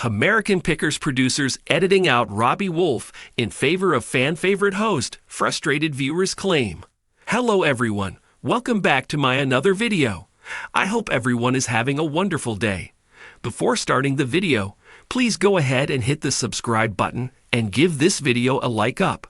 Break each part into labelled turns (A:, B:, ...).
A: American Pickers producers editing out Robbie Wolfe in favor of fan-favorite host, frustrated viewers claim. Hello everyone, welcome back to my another video. I hope everyone is having a wonderful day. Before starting the video, please go ahead and hit the subscribe button and give this video a like up.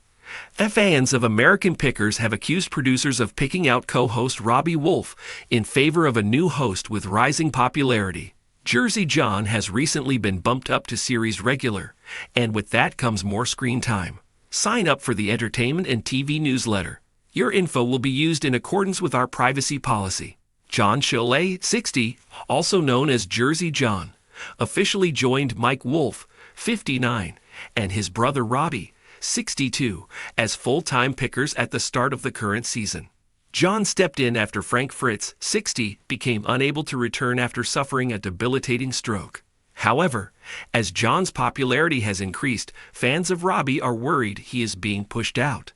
A: Fans of American Pickers have accused producers of picking out co-host Robbie Wolfe in favor of a new host with rising popularity. Jersey John has recently been bumped up to series regular, and with that comes more screen time. Sign up for the entertainment and TV newsletter. Your info will be used in accordance with our privacy policy. John Chalet, 60, also known as Jersey John, officially joined Mike Wolfe, 59, and his brother Robbie, 62, as full-time pickers at the start of the current season. John stepped in after Fritz, 60, became unable to return after suffering a debilitating stroke. However, as John's popularity has increased, fans of Robbie are worried he is being pushed out.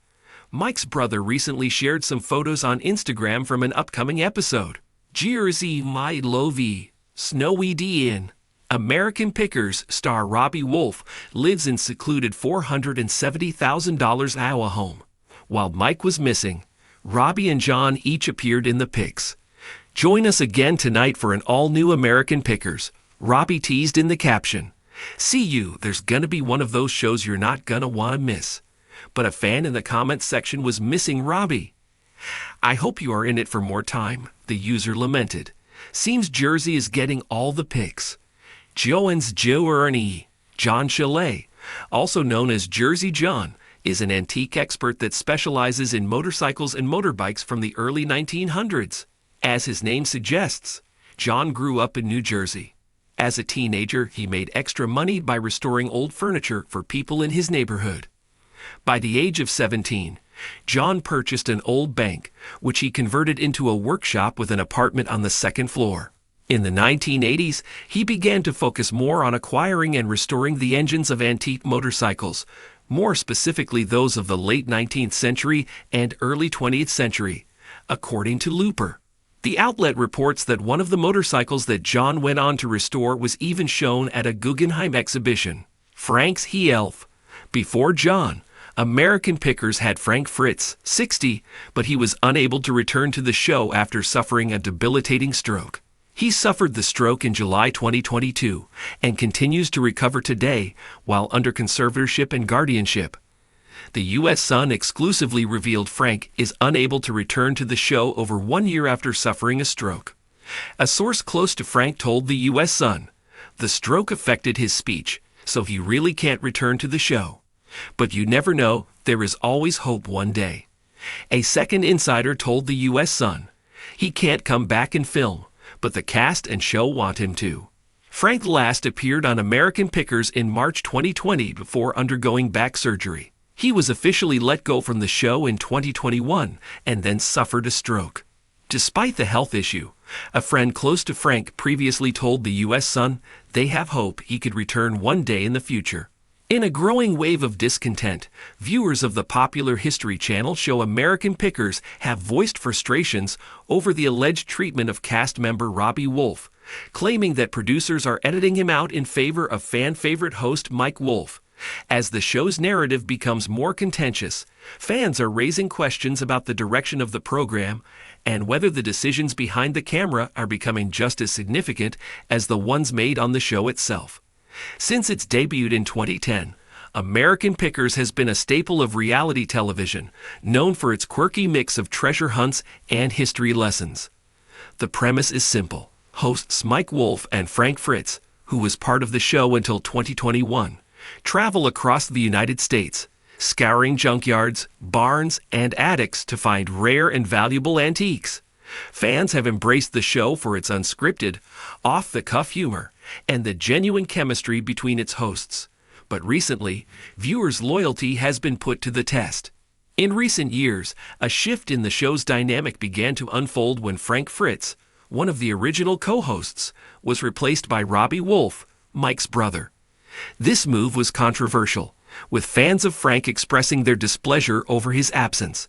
A: Mike's brother recently shared some photos on Instagram from an upcoming episode. Jersey my lovey, snowy D in. American Pickers star Robbie Wolfe lives in secluded $470,000 Iowa home. While Mike was missing, Robbie and John each appeared in the pics. Join us again tonight for an all-new American Pickers, Robbie teased in the caption. See you, there's gonna be one of those shows you're not gonna wanna miss. But a fan in the comments section was missing Robbie. I hope you are in it for more time, the user lamented. Seems Jersey is getting all the pics. Joan's Joe Ernie, John Chalet, also known as Jersey John, is an antique expert that specializes in motorcycles and motorbikes from the early 1900s. As his name suggests, John grew up in New Jersey. As a teenager, he made extra money by restoring old furniture for people in his neighborhood. By the age of 17, John purchased an old bank, which he converted into a workshop with an apartment on the second floor. In the 1980s, he began to focus more on acquiring and restoring the engines of antique motorcycles, more specifically those of the late 19th century and early 20th century, according to Looper. The outlet reports that one of the motorcycles that John went on to restore was even shown at a Guggenheim exhibition. Frank's He-Elf. Before John, American Pickers had Fritz, 60, but he was unable to return to the show after suffering a debilitating stroke. He suffered the stroke in July 2022 and continues to recover today while under conservatorship and guardianship. The U.S. Sun exclusively revealed Frank is unable to return to the show over 1 year after suffering a stroke. A source close to Frank told the U.S. Sun, "The stroke affected his speech, so he really can't return to the show. But you never know, there is always hope one day." A second insider told the U.S. Sun, "He can't come back and film, but the cast and show want him to." Frank last appeared on American Pickers in March 2020 before undergoing back surgery. He was officially let go from the show in 2021 and then suffered a stroke. Despite the health issue, a friend close to Frank previously told the U.S. Sun they have hope he could return one day in the future. In a growing wave of discontent, viewers of the popular History Channel show American Pickers have voiced frustrations over the alleged treatment of cast member Robbie Wolfe, claiming that producers are editing him out in favor of fan-favorite host Mike Wolfe. As the show's narrative becomes more contentious, fans are raising questions about the direction of the program and whether the decisions behind the camera are becoming just as significant as the ones made on the show itself. Since its debut in 2010, American Pickers has been a staple of reality television, known for its quirky mix of treasure hunts and history lessons. The premise is simple. Hosts Mike Wolfe and Fritz, who was part of the show until 2021, travel across the United States, scouring junkyards, barns, and attics to find rare and valuable antiques. Fans have embraced the show for its unscripted, off-the-cuff humor and the genuine chemistry between its hosts. But recently, viewers' loyalty has been put to the test. In recent years, a shift in the show's dynamic began to unfold when Fritz, one of the original co-hosts, was replaced by Robbie Wolfe, Mike's brother. This move was controversial, with fans of Frank expressing their displeasure over his absence.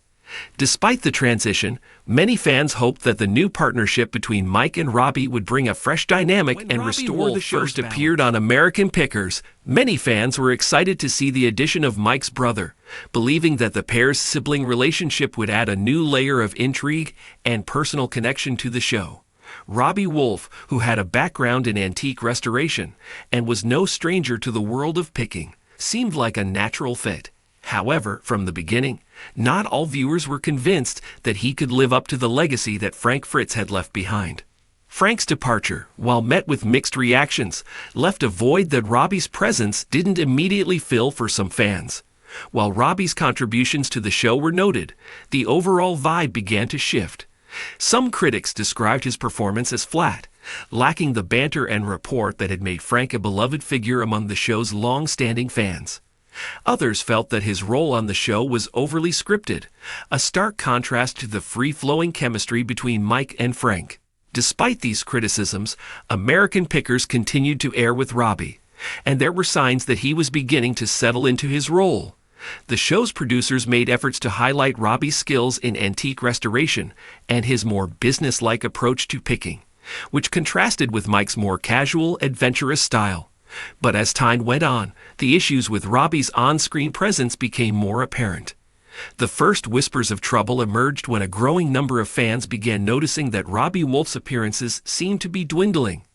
A: Despite the transition, many fans hoped that the new partnership between Mike and Robbie would bring a fresh dynamic and restore the show's balance. When Robbie Wolfe first appeared on American Pickers, many fans were excited to see the addition of Mike's brother, believing that the pair's sibling relationship would add a new layer of intrigue and personal connection to the show. Robbie Wolfe, who had a background in antique restoration and was no stranger to the world of picking, seemed like a natural fit. However, from the beginning, not all viewers were convinced that he could live up to the legacy that Fritz had left behind. Frank's departure, while met with mixed reactions, left a void that Robbie's presence didn't immediately fill for some fans. While Robbie's contributions to the show were noted, the overall vibe began to shift. Some critics described his performance as flat, lacking the banter and rapport that had made Frank a beloved figure among the show's long-standing fans. Others felt that his role on the show was overly scripted, a stark contrast to the free-flowing chemistry between Mike and Frank. Despite these criticisms, American Pickers continued to air with Robbie, and there were signs that he was beginning to settle into his role. The show's producers made efforts to highlight Robbie's skills in antique restoration and his more business-like approach to picking, which contrasted with Mike's more casual, adventurous style. But as time went on, the issues with Robbie's on-screen presence became more apparent. The first whispers of trouble emerged when a growing number of fans began noticing that Robbie Wolfe's appearances seemed to be dwindling.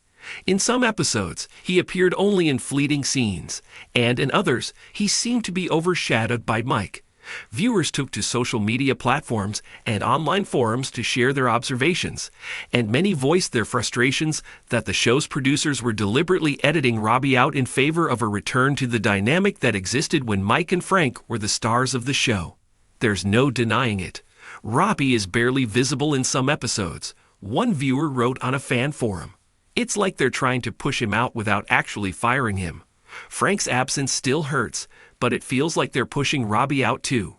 A: In some episodes, he appeared only in fleeting scenes, and in others, he seemed to be overshadowed by Mike. Viewers took to social media platforms and online forums to share their observations, and many voiced their frustrations that the show's producers were deliberately editing Robbie out in favor of a return to the dynamic that existed when Mike and Frank were the stars of the show. There's no denying it. Robbie is barely visible in some episodes. One viewer wrote on a fan forum, "It's like they're trying to push him out without actually firing him. Frank's absence still hurts, but it feels like they're pushing Robbie out too."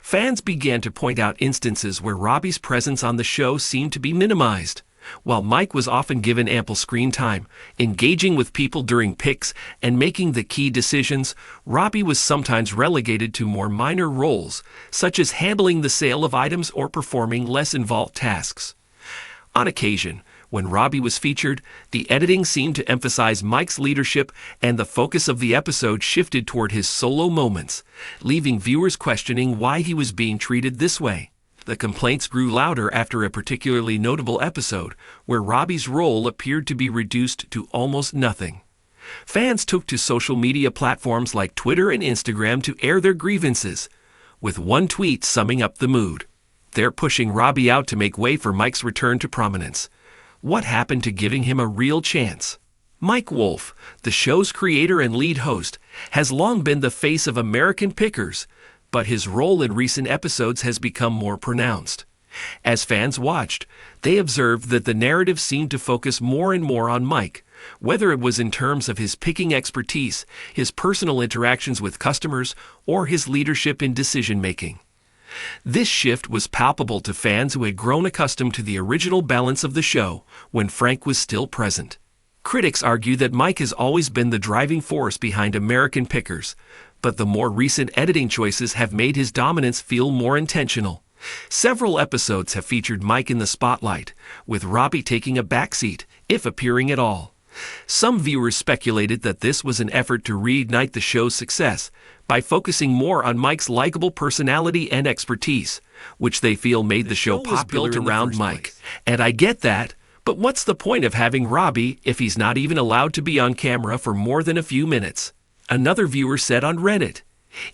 A: Fans began to point out instances where Robbie's presence on the show seemed to be minimized. While Mike was often given ample screen time, engaging with people during picks and making the key decisions, Robbie was sometimes relegated to more minor roles, such as handling the sale of items or performing less involved tasks. On occasion, when Robbie was featured, the editing seemed to emphasize Mike's leadership, and the focus of the episode shifted toward his solo moments, leaving viewers questioning why he was being treated this way. The complaints grew louder after a particularly notable episode, where Robbie's role appeared to be reduced to almost nothing. Fans took to social media platforms like Twitter and Instagram to air their grievances, with one tweet summing up the mood. "They're pushing Robbie out to make way for Mike's return to prominence. What happened to giving him a real chance?" Mike Wolfe, the show's creator and lead host, has long been the face of American Pickers, but his role in recent episodes has become more pronounced. As fans watched, they observed that the narrative seemed to focus more and more on Mike, whether it was in terms of his picking expertise, his personal interactions with customers, or his leadership in decision-making. This shift was palpable to fans who had grown accustomed to the original balance of the show when Frank was still present. Critics argue that Mike has always been the driving force behind American Pickers, but the more recent editing choices have made his dominance feel more intentional. Several episodes have featured Mike in the spotlight, with Robbie taking a backseat, if appearing at all. Some viewers speculated that this was an effort to reignite the show's success by focusing more on Mike's likable personality and expertise, which they feel made the show popular around Mike. And I get that, but what's the point of having Robbie if he's not even allowed to be on camera for more than a few minutes? Another viewer said on Reddit,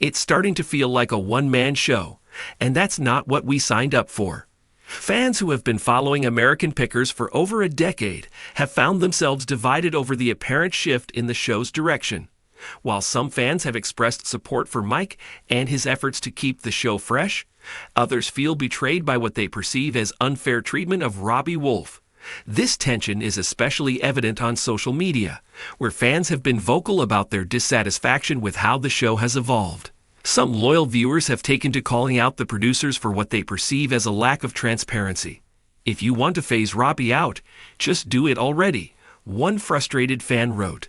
A: "It's starting to feel like a one-man show, and that's not what we signed up for." Fans who have been following American Pickers for over a decade have found themselves divided over the apparent shift in the show's direction. While some fans have expressed support for Mike and his efforts to keep the show fresh, others feel betrayed by what they perceive as unfair treatment of Robbie Wolfe. This tension is especially evident on social media, where fans have been vocal about their dissatisfaction with how the show has evolved. Some loyal viewers have taken to calling out the producers for what they perceive as a lack of transparency. "If you want to phase Robbie out, just do it already," one frustrated fan wrote.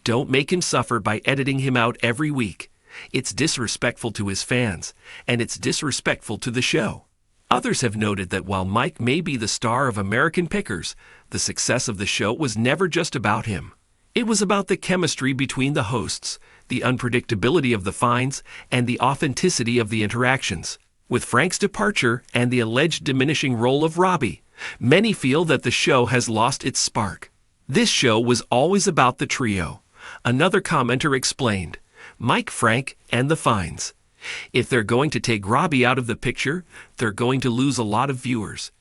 A: "Don't make him suffer by editing him out every week. It's disrespectful to his fans, and it's disrespectful to the show. Others have noted that while Mike may be the star of American Pickers, the success of the show was never just about him. It was about the chemistry between the hosts, the unpredictability of the finds, and the authenticity of the interactions. With Frank's departure and the alleged diminishing role of Robbie, many feel that the show has lost its spark. This show was always about the trio. Another commenter explained, Mike, Frank, and the finds. If they're going to take Robbie out of the picture, they're going to lose a lot of viewers.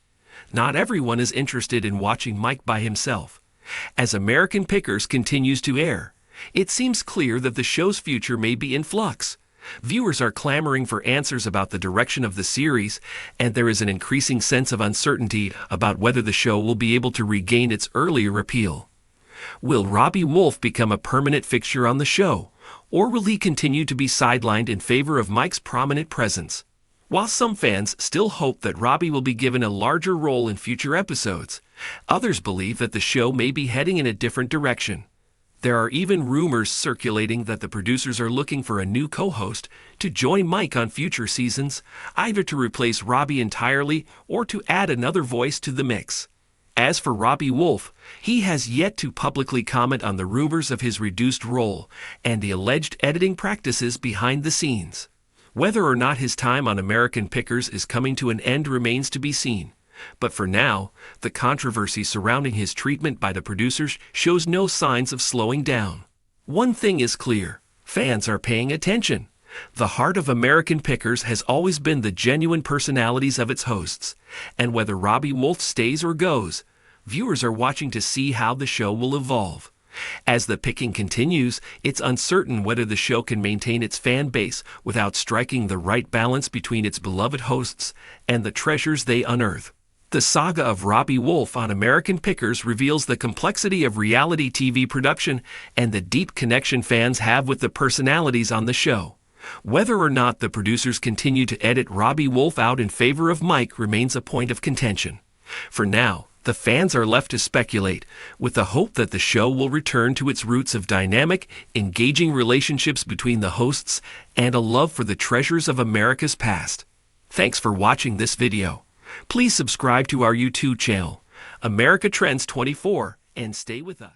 A: Not everyone is interested in watching Mike by himself. As American Pickers continues to air, it seems clear that the show's future may be in flux. Viewers are clamoring for answers about the direction of the series, and there is an increasing sense of uncertainty about whether the show will be able to regain its earlier appeal. Will Robbie Wolfe become a permanent fixture on the show, or will he continue to be sidelined in favor of Mike's prominent presence? While some fans still hope that Robbie will be given a larger role in future episodes, others believe that the show may be heading in a different direction. There are even rumors circulating that the producers are looking for a new co-host to join Mike on future seasons, either to replace Robbie entirely or to add another voice to the mix. As for Robbie Wolfe, he has yet to publicly comment on the rumors of his reduced role and the alleged editing practices behind the scenes. Whether or not his time on American Pickers is coming to an end remains to be seen. But for now, the controversy surrounding his treatment by the producers shows no signs of slowing down. One thing is clear: fans are paying attention. The heart of American Pickers has always been the genuine personalities of its hosts, and whether Robbie Wolfe stays or goes, viewers are watching to see how the show will evolve. As the picking continues, it's uncertain whether the show can maintain its fan base without striking the right balance between its beloved hosts and the treasures they unearth. The saga of Robbie Wolfe on American Pickers reveals the complexity of reality TV production and the deep connection fans have with the personalities on the show. Whether or not the producers continue to edit Robbie Wolfe out in favor of Mike remains a point of contention. For now, the fans are left to speculate, with the hope that the show will return to its roots of dynamic, engaging relationships between the hosts and a love for the treasures of America's past. Thanks for watching this video. Please subscribe to our YouTube channel, America Trends 24, and stay with us.